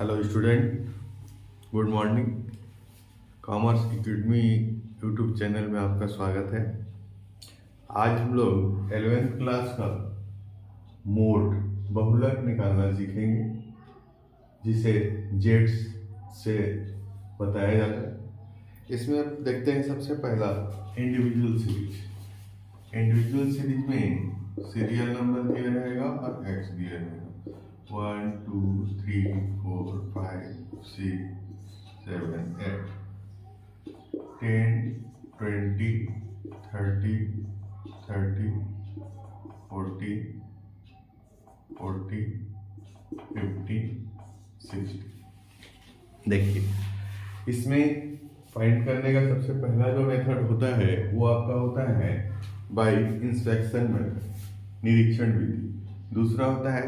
Hello student, good morning. Commerce academy YouTube channel में आपका स्वागत है। आज हम लोग 11th क्लास का मोड बहुलक निकालना सीखेंगे, जिसे जेड्स से बताया जाता है। इसमें अब देखते हैं सबसे पहला इंडिविजुअल सीरीज। इंडिविजुअल सीरीज में सीरियल नंबर दिया रहेगा और एक्स दिया रहेगा। 1 2 3 4 5 6 7 8 10 20 30 30 40 40 50 60। देखिए, इसमें फाइंड करने का सबसे पहला जो मेथड होता है वो आपका होता है बाय इंस्पेक्शन मेथड, निरीक्षण विधि। दूसरा होता है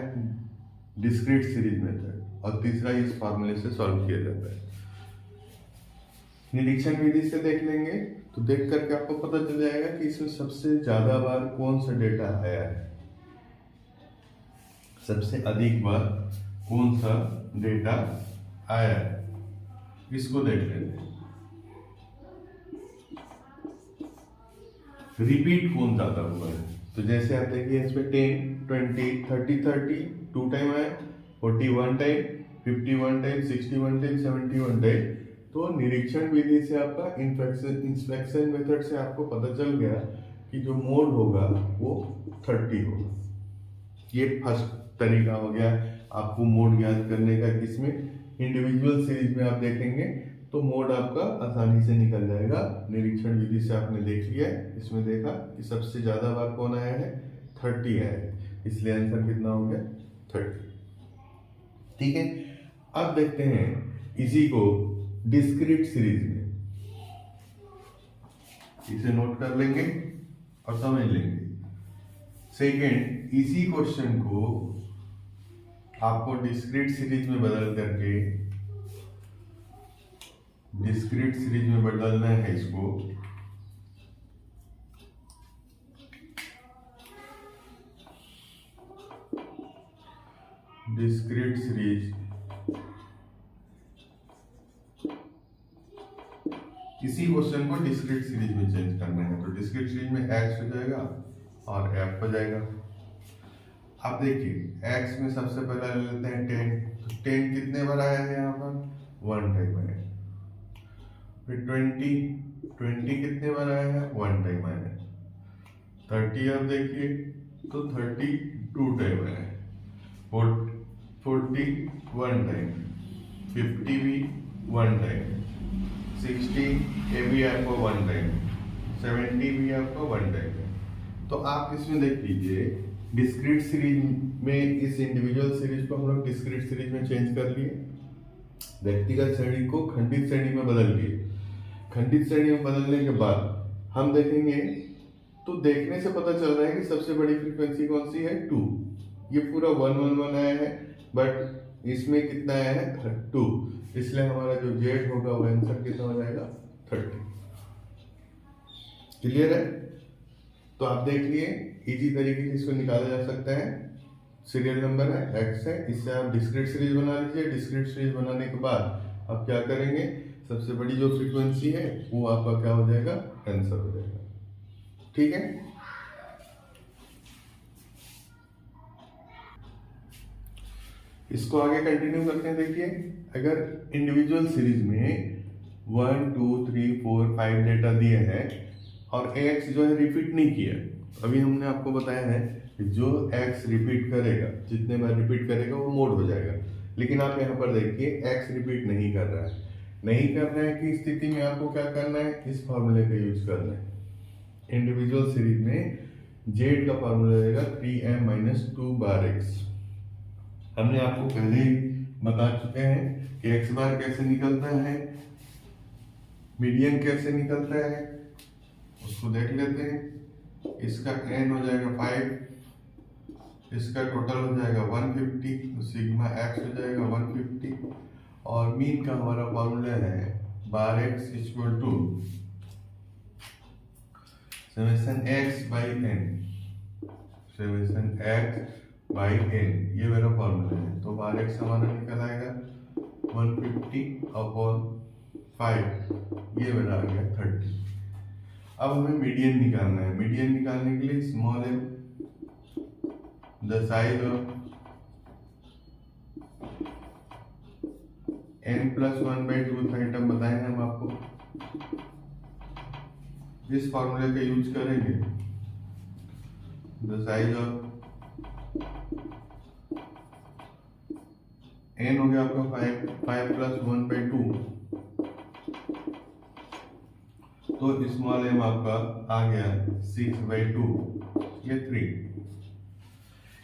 डिस्क्रीट सीरीज मेथड और तीसरा इस फॉर्मूले से सॉल्व किया जाता है। निरीक्षण विधि से देख लेंगे तो देख करके आपको पता चल जाएगा कि इसमें सबसे ज्यादा बार कौन सा डेटा आया है, सबसे अधिक बार कौन सा डेटा आया है, इसको देख लेते हैं। रिपीट कौन ज्यादा हुआ है, तो जैसे आप देखिए इसमें 10 20 30 30 2 टाइम आया, 41 टाइम, 51 टाइम, 61 टाइम, 71 टाइम। तो निरीक्षण विधि से आपका इंस्पेक्शन मेथड से आपको पता चल गया कि जो मोड होगा वो 30 होगा। ये फर्स्ट तरीका हो गया आपको मोड याद करने का, किसमें इंडिविजुअल सीरीज में आप देखेंगे तो मोड आपका आसानी से निकल जाएगा। निरीक्षण विधि से आपने देख लिया है, इसमें देखा कि सबसे ज्यादा बार कौन आया है, 30 आया है, इसलिए आंसर कितना हो गया, 30। ठीक है, अब देखते हैं इसी को डिस्क्रीट सीरीज में। इसे नोट कर लेंगे और समझ लेंगे। सेकेंड, इसी क्वेश्चन को आपको डिस्क्रीट सीरीज में बदल करके, डिस्क्रीट सीरीज में बदलना है इसको। डिस्क्रीट सीरीज, इसी क्वेश्चन को डिस्क्रीट सीरीज में चेंज करना है, तो डिस्क्रीट सीरीज में एक्स हो जाएगा और एफ हो जाएगा। अब देखिए एक्स में सबसे पहला ले लेते हैं 10, तो 10 कितने बार आया है यहाँ पर, 1 टाइम आया। फिर 20 कितने बार आया है, 1 टाइम आया है। 30 अब देखिए तो 32 टाइम आया है। 40 1 टाइम, 50 भी 1 टाइम, 60 ये भी आपको 1 टाइम, 70 भी आपको 1 टाइम है। तो आप इसमें देख लीजिए डिस्क्रीट सीरीज में इस इंडिविजुअल सीरीज को हम लोग डिस्क्रीट सीरीज में चेंज कर लिए, व्यक्तिगत श्रेणी को खंडित श्रेणी में बदल लिए। खंडित श्रेणी में बदलने के बाद हम देखेंगे तो देखने से पता चल रहा है कि सबसे बड़ी फ्रीक्वेंसी कौन सी है, 2। ये पूरा 1 1 1 आया है, बट इसमें कितना आया है, 2, इसलिए हमारा जो जेड होगा वो आंसर कितना हो जाएगा, 30। क्लियर है? तो आप देख लिए इजी तरीके से इसको निकाला जा सकता है। सीरियल नंबर है, एक्स है, इससे आप डिस्क्रीट सीरीज बना लीजिए। डिस्क्रीट सीरीज बनाने के बाद आप क्या करेंगे, सबसे बड़ी जो फ्रीक्वेंसी है वो आपका क्या हो जाएगा, आंसर हो जाएगा। ठीक है, इसको आगे कंटिन्यू करते हैं। देखिए अगर इंडिविजुअल सीरीज में 1 2 3 4 5 डेटा दिए हैं और एक्स जो है रिपीट नहीं किया, अभी हमने आपको बताया है कि जो एक्स रिपीट करेगा, जितने बार रिपीट करेगा वो मोड हो जाएगा। लेकिन आप यहाँ पर देखिए एक्स रिपीट नहीं कर रहा है। नहीं करना है कि स्थिति में आपको क्या करना है, इस फॉर्मूले का यूज करना है। इंडिविजुअल सीरीज में जेड का फॉर्मूला रहेगा 3m - 2 बार एक्स। हमने आपको पहले ही बता चुके हैं कि एक्स बार कैसे निकलता है, मीडियन कैसे निकलता है, उसको देख लेते हैं। इसका n हो जाएगा 5, इसका टोटल हो जाएगा 150, तो सिग्मा x हो जाएगा 150, और मीन का हमारा फॉर्मूला है bar x equal to summation x by n, summation x by n, ये मेरा फॉर्मूला है। तो बार x हमारा निकल आएगा 150/5 ये मेरा आ गया 30। अब हमें मीडियन निकालना है। मीडियन निकालने के लिए small m the size of n+1/2 item बताए हैं हम आपको, इस फॉर्मूले का यूज करेंगे। द साइज ऑफ n हो गया आपका 5+1/2, तो स्मॉल m आपका आ गया 6/2, ये 3।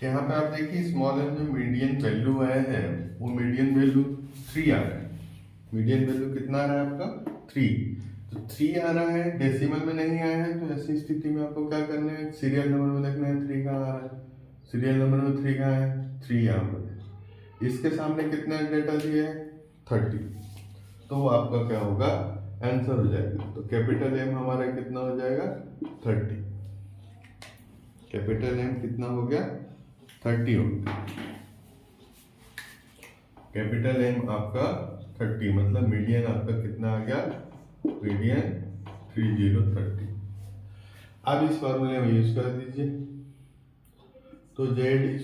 यहाँ पे आप देखिए स्मॉल m जो मीडियन वैल्यू आया है वो मीडियन वैल्यू 3 आ रहा है। मीडियन वैल्यू कितना आ रहा है आपका 3, तो 3 आ रहा है, डेसिमल में नहीं आया है। तो ऐसी स्थिति में आपको क्या करना है, सीरियल नंबर में देखना है 3 कहाँ आ रहा है। सीरियल नंबर में 3 कहाँ है, 3 यहाँ पर। इसके सामने कितना डेटा दिया है 30, तो वो आपका क्या होगा आंसर हो जाएगा। तो कैपिटल M हमारा कितना हो जाएगा 30। कैपिटल M कितना हो गया 30 हो गया। कैपिटल M आपका 30, मतलब मीडियन आपका कितना आ गया, मीडियन 3030। अब इस फॉर्मूले में यूज कर दीजिए। तो Z =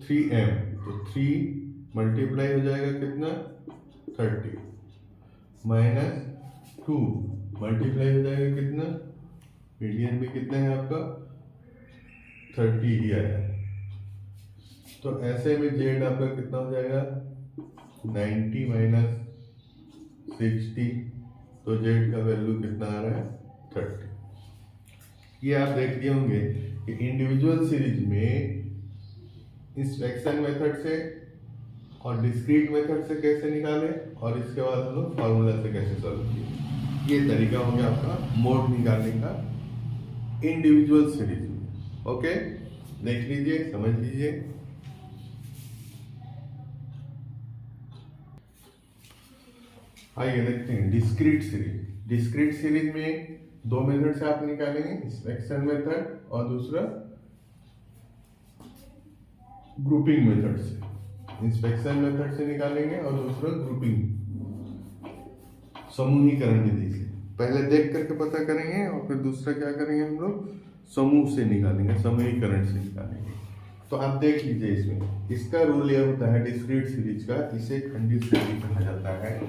3m, तो 3 मल्टीप्लाई हो जाएगा कितना 30 माइनस 2 मल्टीप्लाई हो जाएगा कितना, मीडियन भी कितना है आपका 30 ही आया है। तो ऐसे में Z आपका कितना हो जाएगा 90 माइनस 60, तो Z का वैल्यू कितना आ रहा है 30। ये आप देख लिए होंगे कि इंडिविजुअल सीरीज में इंस्पेक्शन मेथड से और डिस्क्रीट मेथड से कैसे निकाले, और इसके बाद हम लोग फॉर्मूला से कैसे सॉल्व किए। ये तरीका हो गया आपका मोड निकालने का इंडिविजुअल सीरीज में। ओके, देख लीजिए, समझ लीजिए। आइए देखते हैं डिस्क्रीट सीरीज। डिस्क्रीट सीरीज में दो मेथड से आप निकालेंगे, इंस्पेक्शन मेथड और दूसरा ग्रुपिंग मेथड से। इंस्पेक्शन मेथड से निकालेंगे और दूसरा ग्रुपिंग समूहीकरण विधि से। पहले देख करके पता करेंगे और फिर दूसरा क्या करेंगे हम लोग समूह से निकालेंगे, समूहीकरण से निकालेंगे। तो आप देख लीजिए, इसमें इसका रूल यह होता है डिस्क्रीट सीरीज का, इसे खंडित श्रेणी कहा जाता है।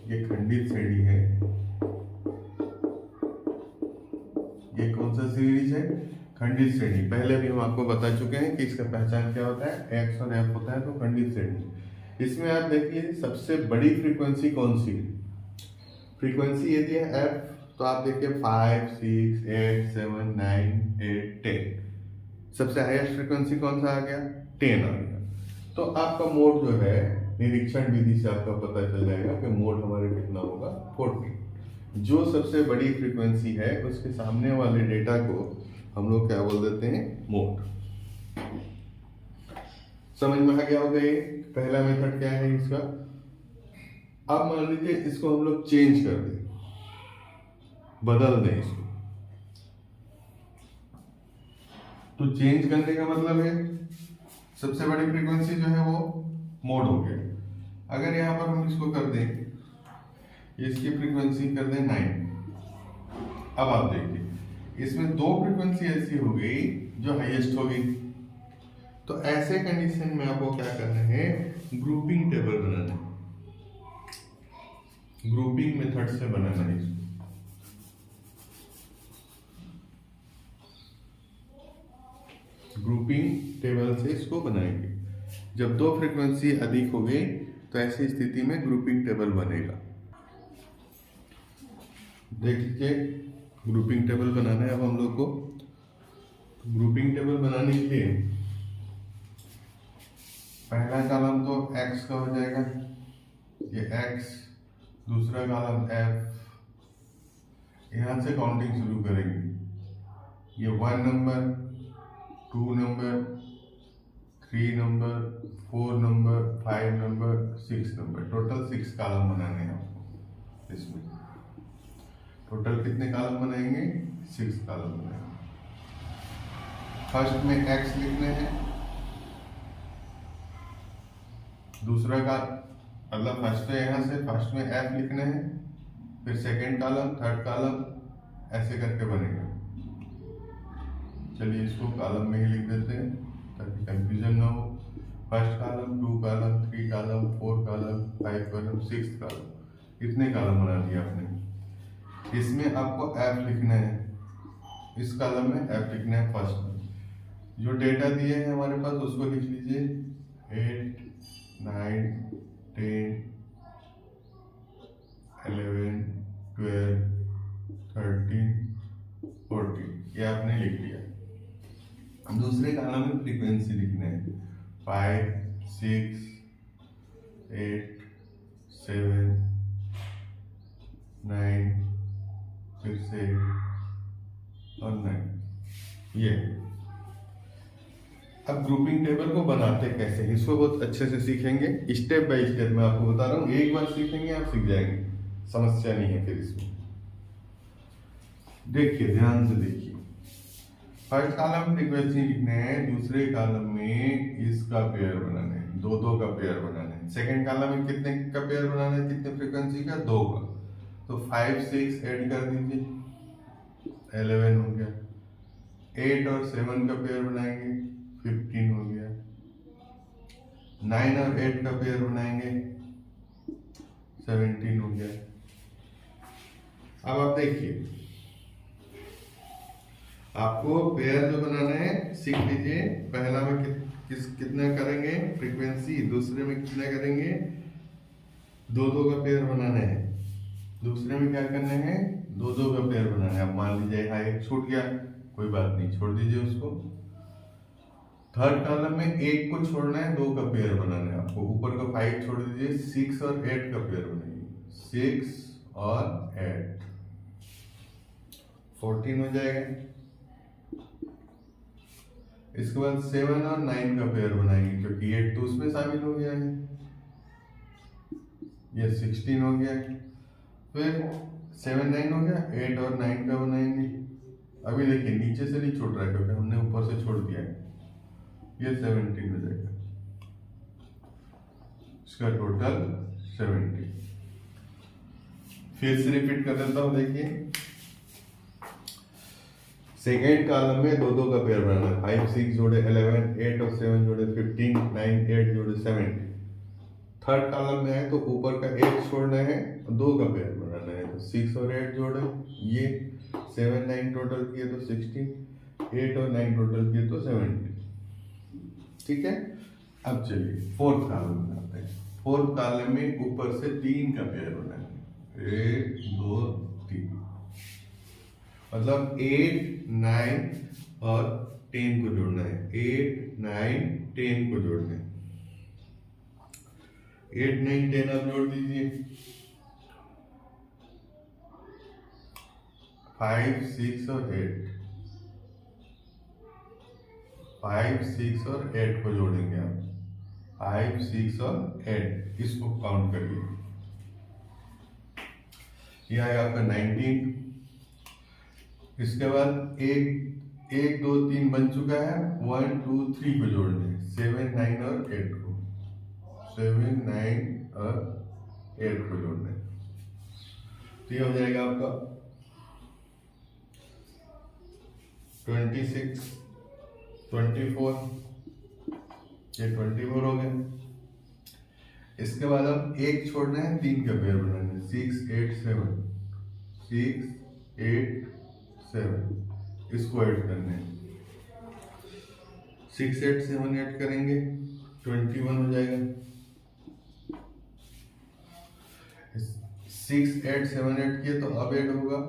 ये खंडित श्रेणी है। ये कौन सा सीरीज है, खंडित श्रेणी। पहले भी हम आपको बता चुके हैं कि इसका पहचान क्या होता है, एक्स और एफ होता है। तो खंडित श्रेणी, इसमें आप देखिए सबसे बड़ी फ्रीक्वेंसी कौन सी है। फ्रीक्वेंसी यदि है एफ, तो आप देखिए 5, 6, 8, 7, 9, 8, 10। सबसे हाईएस्ट फ्रीक्वेंसी कौन सा आ गया, 10 आ गया। तो आपका मोड जो है निरीक्षण विधि से आपका पता चल जाएगा कि मोड हमारे कितना होगा, 40। जो सबसे बड़ी फ्रीक्वेंसी है उसके सामने वाले डेटा को हम लोग क्या बोल देते हैं, मोड। समझ में आ गया होगा ये पहला मेथड क्या है इसका। अब मान लीजिए इसको हम लोग चेंज कर दें, बदल दें इसको। तो चेंज करने का मतलब है सबसे बड़ी फ्रीक्वेंसी जो है वो मोड हो गया। अगर यहां पर हम इसको कर दें, इसकी फ्रीक्वेंसी कर दें 9। अब आप देखिए इसमें दो फ्रीक्वेंसी ऐसी हो गई जो हाईएस्ट हो गई। तो ऐसे कंडीशन में आपको क्या करना है, ग्रुपिंग टेबल बनाना है। ग्रुपिंग मेथड से बनाना है इसको। ग्रुपिंग टेबल से इसको बनाएंगे। जब दो फ्रीक्वेंसी अधिक हो गई तो ऐसी स्थिति में ग्रुपिंग टेबल बनेगा। देख लीजिए, ग्रुपिंग टेबल बनाना है अब हम लोग को। ग्रुपिंग टेबल बनाने के लिए पहला कॉलम तो x का हो जाएगा, ये x। दूसरा कॉलम f, यहां से काउंटिंग शुरू करेंगे। ये 1 number, 2 number, 3 number, 4 number, 5 number, 6 number. Total 6 column बनाने हैं आपको। इसमें टोटल कितने कॉलम बनाएंगे, 6 कॉलम बनाएंगे। फर्स्ट में x लिखने हैं, दूसरा का मतलब फर्स्ट तो यहाँ से फर्स्ट में एफ लिखने हैं, फिर सेकेंड कॉलम, थर्ड कॉलम, ऐसे करके बनेगा। चलिए इसको कॉलम में ही लिख देते हैं ताकि कंफ्यूजन ना हो। First column, 2 column, 3 column, 4 column, 5 column, 6 column, इतने कॉलम बना दिए आपने। इसमें आपको एफ लिखना है, इस कॉलम में एफ लिखना है फर्स्ट में। जो डेटा दिए हैं हमारे पास उसको लिख लीजिए 8, 9, 10, 11, 12, 13, 14, ये आपने लिख लिया। दूसरे कॉलम में फ्रीक्वेंसी लिखना है 5, 6, 8, 7, 9, फिर से और 9, ये। अब ग्रुपिंग टेबल को बनाते कैसे, इसको बहुत अच्छे से सीखेंगे स्टेप बाय स्टेप। मैं आपको बता रहा हूँ, एक बार सीखेंगे आप सीख जाएंगे, समस्या नहीं है फिर इसमें। देखिए ध्यान से देखिए, फर्स्ट कॉलम फ्रीक्वेंसी लिखने हैं, दूसरे कॉलम में इसका पेयर बनाना है, 2 का पेयर बनाना है। सेकंड कॉलम में कितने का पेयर बनाना है, कितने फ्रीक्वेंसी का, 2 का। तो 5, 6 ऐड कर दीजिए, 11 हो गया। 8 और 7 का पेयर बनाएंगे, 15 हो गया। 9 और 8 का पेयर बनाएंगे, 17 हो गया। अब आप देखिए, आपको पेयर जो बनाना है सीख लीजिए। पहला में कितना करेंगे फ्रीक्वेंसी, दूसरे में कितना करेंगे, 2 का पेयर बनाना है। दूसरे में क्या करना है, 2 का पेयर बनाना है। अब मान लीजिए यहाँ एक छूट गया, कोई बात नहीं, छोड़ दीजिए उसको। थर्ड कॉलम में 1 को छोड़ना है, 2 का पेयर बनाना है आपको। ऊपर का 5 छोड़ दीजिए, 6 और 8 का पेयर बनाइए, 6 और 8, 14 हो जाएगा। इसके बाद 7 और 9 का पेयर बनाएंगे, क्योंकि 8 तो उसमें शामिल हो गया है, ये 16 हो गया। फिर 7, 9 हो गया, 8 और 9 का बनाएंगे। अभी देखिए नीचे से नहीं छोड़ रहा है क्योंकि हमने ऊपर से छोड़ दिया है, ये 17 हो जाएगा। इसका टोटल 70। फिर से रिपीट कर देता हूं, देखिए सेकेंड कॉलम में 2 का पेयर बनाना है, 5, 6 जोड़े 11, 8 और 7 जोड़े 15, 9, 8 जोड़े 70। थर्ड कॉलम में है तो ऊपर का 1 छोड़ना है, 2 का पेयर बनाना है। तो 6 और 8 जोड़े, ये 7, 9 टोटल किए तो 16, 8 और 9 टोटल किए तो 70। ठीक है। अब चलिए फोर्थ कॉलम में आते हैं। फोर्थ कॉलम में ऊपर से 3 का पेयर बनाना है, 1, 2, 3, मतलब 8, 9 और 10 को जोड़ना है। 8, 9, 10 को जोड़ना है। 8, 9, 10 आप जोड़ दीजिए। 5, 6 और 8, 5, 6 और 8 को जोड़ेंगे आप। 5, 6 और 8, इसको काउंट करिए। यह है आपका 19। इसके बाद 1, 2, 3 बन चुका है, 1, 2, 3 को जोड़ना है। 7, 9 और 8 को, 7, 9 और 8 को जोड़ना है। तो ये हो जाएगा आपका 26, 24, ये 24 हो गया। इसके बाद अब 1 छोड़ना है, 3 का पेयर बनाना है। 6, 8, 7, 6, 8, 7, इसको ऐड करना है। 6, 8, 7 ऐड करेंगे, 21 हो जाएगा। 6, 8, 7 ऐड किए तो अब ऐड होगा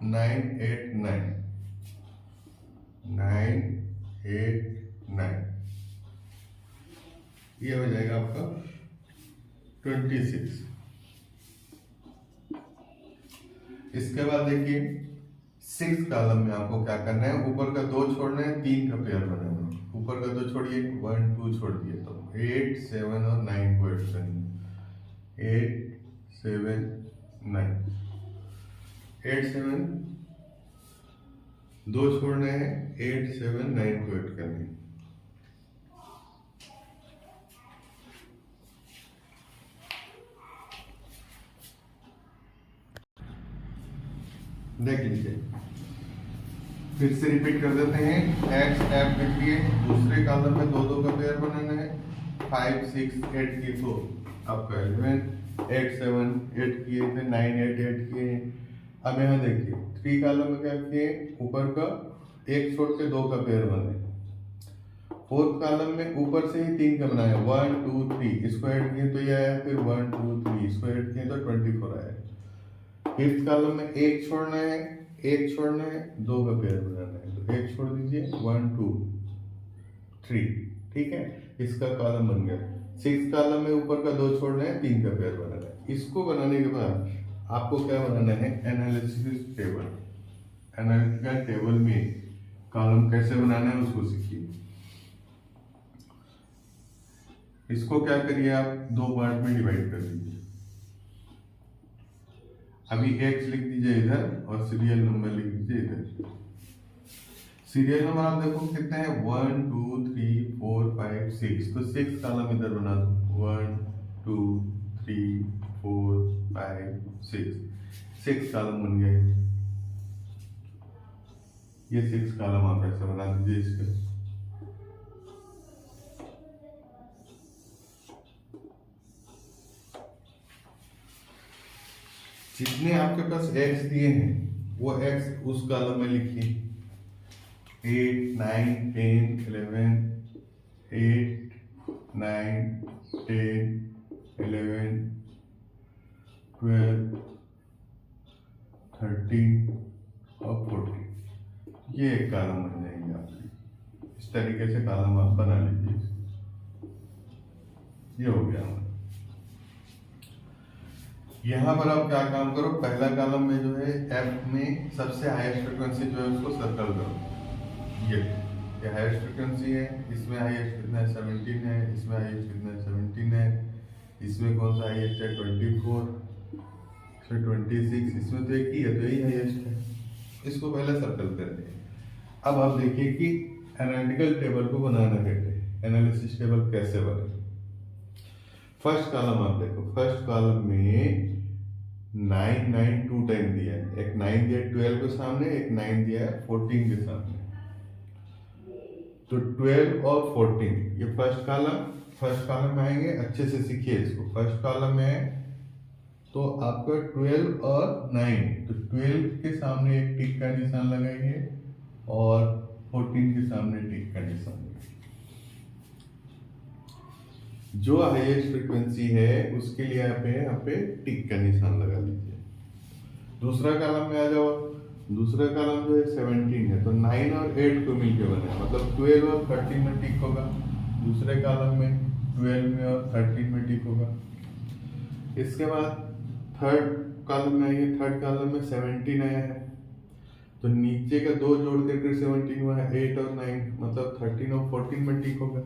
9, 8, 9, 9, 8, 9, ये हो जाएगा आपका 26। इसके बाद देखिए 6 कॉलम में आपको क्या करना है, ऊपर का 2 छोड़ना है, 3 का पेयर बनाना है। ऊपर का 2 छोड़िए, 1, 2 छोड़ दिए तो 8, 7 और 9 को ऐड करेंगे। 8, 7, 9, 8, 7, 2 छोड़ना है, 8, 7, 9 को ऐड करने। देख लीजिए, फिर से रिपीट कर देते हैं। एक्स एफ देखिए, दूसरे कॉलम में दो दो का पेयर बनाना है। 5 6 8 किए तो आपका 11 8 7 8 किए थे, 9 8 8 किए। अब यहाँ देखिए 3 कॉलम में क्या किए, ऊपर का एक छोड़ के दो का पेयर बने। 4th कॉलम में ऊपर से ही 3 का बनाया, 1 2 3, इसको ऐड किए तो ये आया, फिर 1 2 3 इसको ऐड किए तो 24 आया। 5th कॉलम में एक छोड़ना है, एक छोड़ना है, दो का पेयर बनाना है, तो एक छोड़ दीजिए, 1 2 3, ठीक है, इसका कॉलम बन गया। 6th कॉलम में ऊपर का दो छोड़ना है, 3 का पेयर बनाना है। इसको बनाने के बाद आपको क्या बनाना है, एनालिसिस टेबल। एनालिटिकल टेबल में कॉलम कैसे बनाना है उसको सीखिए। इसको क्या करिए, आप दो पार्ट में डिवाइड कर दीजिए। अभी एक्स लिख दीजिए इधर और सीरियल नंबर लिख दीजिए इधर। सीरियल नंबर आप देखो कितने हैं, 1 2 3 4 5 6, तो 6 कॉलम इधर बना दो, 1 2 3 4 5 6 कॉलम बन गए। ये 6 कॉलम आप ऐसे बना दीजिए इसके। जितने आपके पास एक्स दिए हैं वो एक्स उस कॉलम में लिखिए। 8 9 10 11 8 9 10 11 12 13 और 14, ये एक कॉलम बन जाएंगे आपके। इस तरीके से कॉलम आप बना लीजिए। ये हो गया हमारा। यहाँ पर आप क्या काम करो, पहला कॉलम में जो है एफ में सबसे हाईएस्ट फ्रीक्वेंसी जो है उसको सर्कल करो। ये हाईएस्ट फ्रीक्वेंसी है, इसमें हाईएस्ट कितना है 17 है, इसमें हाईएस्ट कितना है 17 है, इसमें कौन सा हाईएस्ट है 24, इसमें 26, इसमें तो एक ही है तो यही हाईएस्ट है। इसको पहले सर्कल कर दिए। अब आप देखिए कि एनालिटिकल टेबल को बनाना कैसे, एनालिसिस टेबल कैसे बने। फर्स्ट कॉलम आप देखो, फर्स्ट कॉलम में 9 9 2 टाइम दिया है, एक 9 दिया है 12 के सामने, एक 9 दिया है 14 के सामने, तो 12 और 14 ये फर्स्ट कॉलम में आएंगे। अच्छे से सीखिए इसको। फर्स्ट कॉलम में है तो आपका 12 और 9, तो 12 के सामने एक टिक का निशान लगाइए और 14 के सामने टिक का निशान लगाइए। जो हाईएस्ट फ्रीक्वेंसी है उसके लिए यहाँ पे टिक का निशान लगा लीजिए। दूसरा कॉलम में आ जाओ। दूसरा कॉलम जो है 17 है, तो 9 और 8 को मिलकर बने, मतलब 12 और 13 में टिक होगा। दूसरे कॉलम में 12 में और 13 में टिक होगा। इसके बाद थर्ड कॉलम में आइए। थर्ड कॉलम में 17 आया है, तो नीचे का दो जोड़ करके 17 हुआ है, 8 और 9, मतलब 13 और 14 में टिक होगा।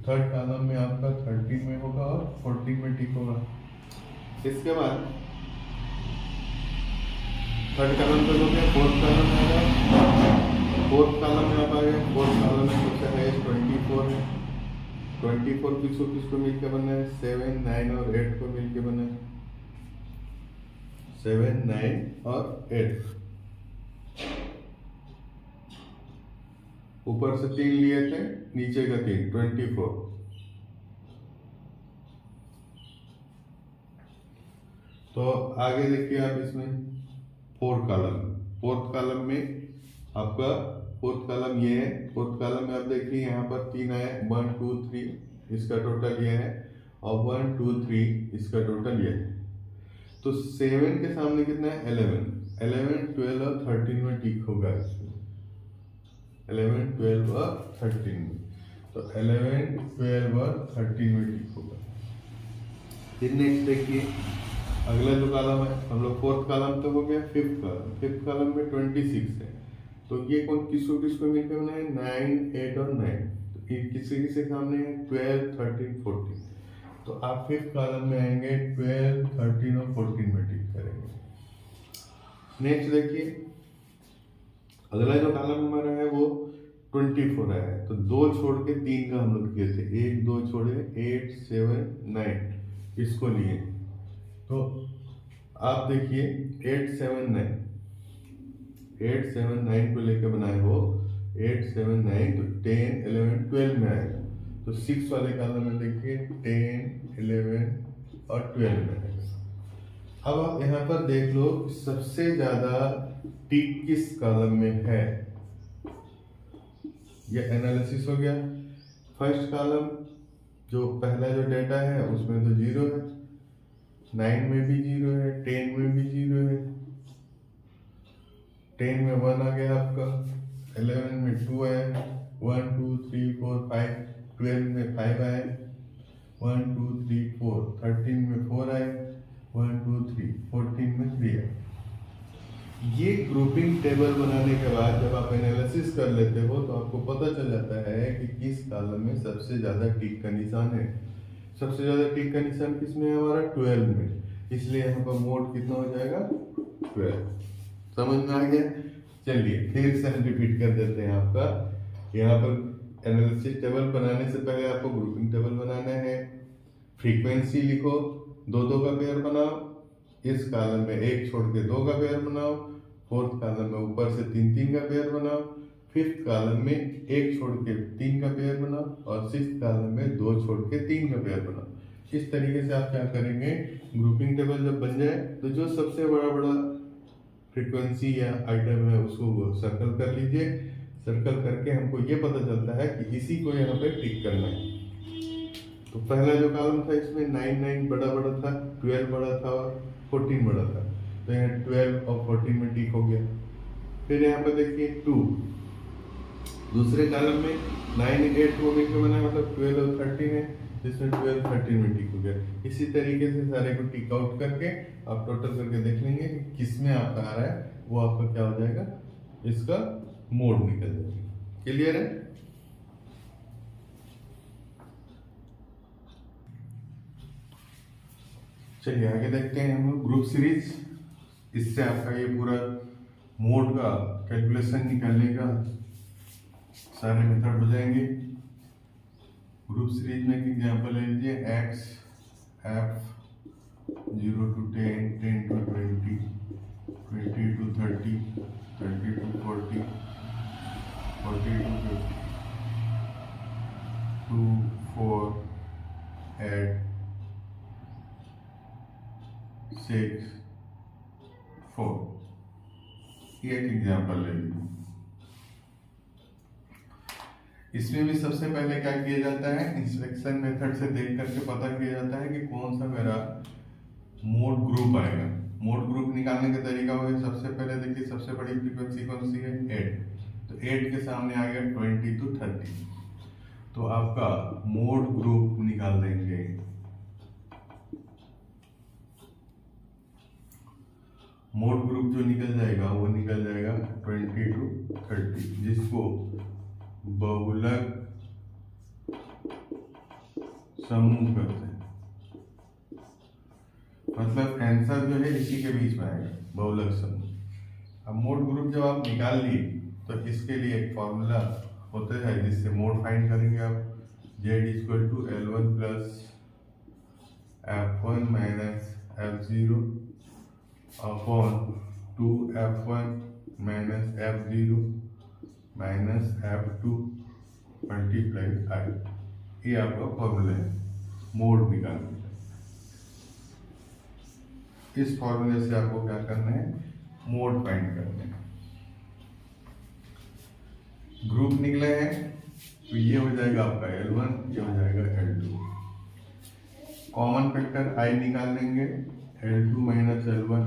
थर्ड कॉलम में आपका 13 में होगा और 14 में टिक होगा। इसके बाद थर्ड कॉलम पे हो गया, फोर्थ कॉलम में आ गया। फोर्थ कॉलम में आप आ गए। फोर्थ कॉलम में सबसे हाईएस्ट 24 है। 24 किसको मिलकर बना है, 7 9 और 8 को मिलकर बना है। 7 9 और 8, ऊपर से 3 लिए थे, नीचे का 3, 24। तो आगे देखिए आप इसमें फोर्थ कॉलम में आपका फोर्थ कॉलम ये है। फोर्थ कॉलम में आप देखिए यहाँ पर 3 आए, 1 2 3, इसका टोटल ये है, और 1 2 3 इसका टोटल ये है। तो 7 के सामने कितना है 11, 12 और 13 में टिक होगा। 11 12 और 13 में, तो 11 12 और 13 में टिक होगा। फिर नेक्स्ट देखिए अगला जो कॉलम है, हम लोग फोर्थ कॉलम तो हो गया। फिफ्थ कॉलम में 26 है, तो ये किसको मिलकर बना है 9 8 और 9, तो किसी के सामने है 12 13 14, तो आप फिफ्थ कॉलम में आएंगे 12 13 और 14 में टिक करेंगे। नेक्स्ट देखिए अगला जो कॉलम हमारा है वो 24 है, तो 2 छोड़ के 3 का हम लोग किए थे, 1 2 छोड़े 8 7 9 इसको लिए। तो आप देखिए 8 7 9, 8 7 9 को लेकर बनाए हो, 8 7 9 तो 10 11 12 में आएगा। तो 6 वाले कॉलम में देखिए 10 11 और 12 में आएगा। अब आप यहाँ पर देख लो सबसे ज्यादा टिक किस कॉलम में है। ये एनालिसिस हो गया। फर्स्ट कॉलम जो पहला जो डेटा है उसमें तो 0 है, 9 में भी 0 है, 10 में भी 0 है, 10 में 1 आ गया आपका, 11 में 2 है, 1 2 3 4 5, 12 में 5 आए, 1 2 3 4, 13 में 4 आए, 1 2 3, 14 में 3 आए। ये ग्रुपिंग टेबल बनाने के बाद जब आप एनालिसिस कर लेते हो तो आपको पता चल जाता है कि किस कॉलम में सबसे ज्यादा टिक का निशान है। सबसे ज्यादा टिक का निशान किस में है हमारा 12 में, इसलिए यहाँ पर मोड कितना हो जाएगा 12। समझ में आ गया। चलिए फिर से हम रिपीट कर देते हैं आपका। यहाँ पर एनालिसिस टेबल बनाने से पहले आपको ग्रुपिंग टेबल बनाना है। फ्रीक्वेंसी लिखो, 2-2 का पेयर बनाओ, इस कॉलम में 1 छोड़ के 2 का पेयर बनाओ, फोर्थ कॉलम में ऊपर से 3-3 का पेयर बनाओ, फिफ्थ कॉलम में 1 छोड़ के 3 का पेयर बनाओ और सिक्स्थ कॉलम में 2 छोड़ के 3 का पेयर बनाओ। इस तरीके से आप क्या करेंगे, ग्रुपिंग टेबल जब बन जाए तो जो सबसे बड़ा फ्रीक्वेंसी या आइटम है उसको सर्कल कर लीजिए। सर्कल करके हमको ये पता चलता है कि इसी को यहाँ पे टिक करना है। तो पहला जो कॉलम था इसमें 9 बड़ा था, 12 बड़ा था और 14 बड़ा था, तो यहाँ 12 और 14 में टिक हो गया। फिर यहाँ पे देखिए 2, दूसरे कॉलम में 9 8 को मिलकर बना, मतलब 12 और 13 है, जिसमें 12 13 में टिक हो गया। इसी तरीके से सारे को टिक आउट करके आप टोटल करके देख लेंगे कि किस में आपका आ रहा है, वो आपका क्या हो जाएगा, इसका मोड निकल जाएगा। क्लियर है। चलिए आगे देखते हैं हम लोग ग्रुप सीरीज। इससे आपका ये पूरा मोड का कैलकुलेशन निकालने का सारे मेथड हो जाएंगे। ग्रुप सीरीज में एक एग्जांपल ले लीजिए, x F 0 to 10, 10 to 20, 20 to 30, 30 to 40, 40 to 50, 2 4 8 6 4। ये एक एग्जांपल ले लीजिए। इसमें भी सबसे पहले क्या किया जाता है, इंस्पेक्शन मेथड से देख करके पता किया जाता है कि कौन सा मेरा मोड ग्रुप आएगा। मोड ग्रुप निकालने का तरीका हो गया, सबसे पहले देखिए सबसे बड़ी फ्रीक्वेंसी कौन सी है 8, तो 8 के सामने आ गया 20 to 30, तो आपका मोड ग्रुप निकाल देंगे। मोड ग्रुप जो निकल जाएगा वो निकल जाएगा 20 to 30, जिसको बहुलक समूह कहते हैं। मतलब आंसर जो है इसी के बीच में आएगा, बहुलक समूह। अब मोड ग्रुप जब आप निकाल लिए तो इसके लिए एक फॉर्मूला होता है जिससे मोड फाइंड करेंगे आप। Z = L1 + F1 - F0 upon 2F1 - F0 - F2 × I। ये आपका फॉर्मूला है मोड निकालने का। इस फॉर्मूले से आपको क्या करना है, मोड फाइंड करना है। ग्रुप निकले हैं तो ये हो जाएगा आपका L1, ये हो जाएगा L2। कॉमन फैक्टर I निकाल लेंगे, L2 - L1,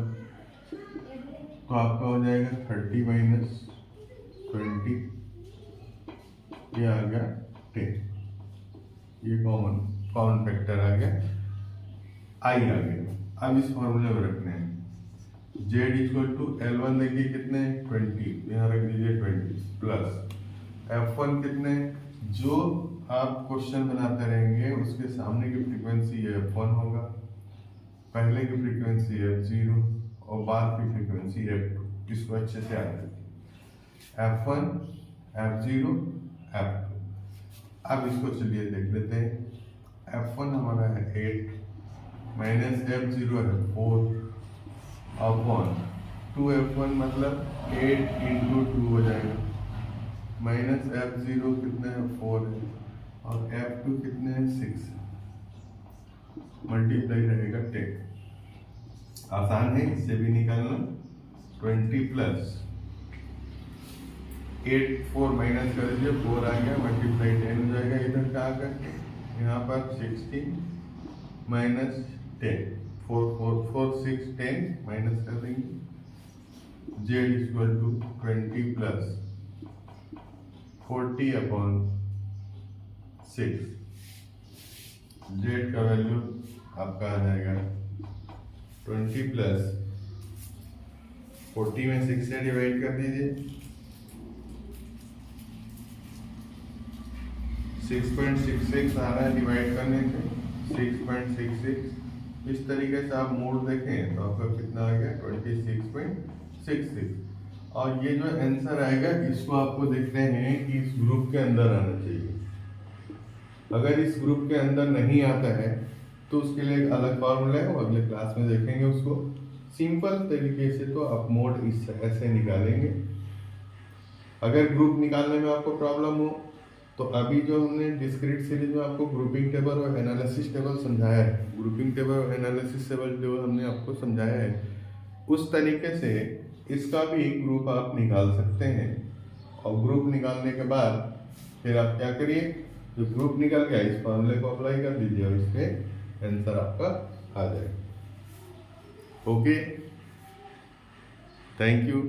तो आपका हो जाएगा 30 - 20, ये आ गया 10। ये कॉमन फैक्टर आ गया, I आ गया। अब इस फॉर्मूले में रखने हैं Z = L1 देखिए कितने 20, यहाँ रख दीजिए 20 प्लस F1 कितने, जो आप क्वेश्चन बनाते रहेंगे उसके सामने की फ्रीक्वेंसी F1 होगा, पहले की फ्रीक्वेंसी F0 और बाद की फ्रीक्वेंसी F2। इसको अच्छे से याद रखिए, F1 F0 F2। अब इसको चलिए देख लेते हैं। F1 हमारा है 8 - F0 है 4 अपॉन 2f1 मतलब 8 इंटू 2 हो जाएगा, माइनस f0 कितने हैं 4 है, और f2 कितने हैं 6, मल्टीप्लाई रहेगा 10। आसान है, इससे भी निकालना। 20 प्लस 8 4 माइनस कर दीजिए, 4 आ गया, मल्टीप्लाई 10 हो जाएगा। इधर क्या करके यहाँ पर 16 माइनस 10, 4 4 4 6 10 माइनस कर देंगे। z equal to 20 plus 40 upon 6, z का वैल्यू आपका आ जाएगा 20 प्लस 40 में 6 से डिवाइड कर दीजिए, 6.66 आ रहा है डिवाइड करने से, 6.66। इस तरीके से आप मोड देखें तो आपका कितना आ गया 26.66। और ये जो आंसर आएगा इसको आपको देखते हैं कि इस ग्रुप के अंदर आना चाहिए। अगर इस ग्रुप के अंदर नहीं आता है तो उसके लिए एक अलग फॉर्मूला है, वो अगले क्लास में देखेंगे उसको। सिंपल तरीके से तो आप मोड इस ऐसे निकालेंगे। अगर ग्रुप निकालने में आपको प्रॉब्लम हो तो अभी जो हमने डिस्क्रीट सीरीज में आपको ग्रुपिंग टेबल और एनालिसिस टेबल समझाया है, ग्रुपिंग टेबल और एनालिसिस टेबल जो हमने आपको समझाया है, उस तरीके से इसका भी ग्रुप आप निकाल सकते हैं। और ग्रुप निकालने के बाद फिर आप क्या करिए, जो ग्रुप निकल गया इस फॉर्मूले को अप्लाई कर दीजिए और इसके आंसर आपका आ जाएगा। Okay, thank you.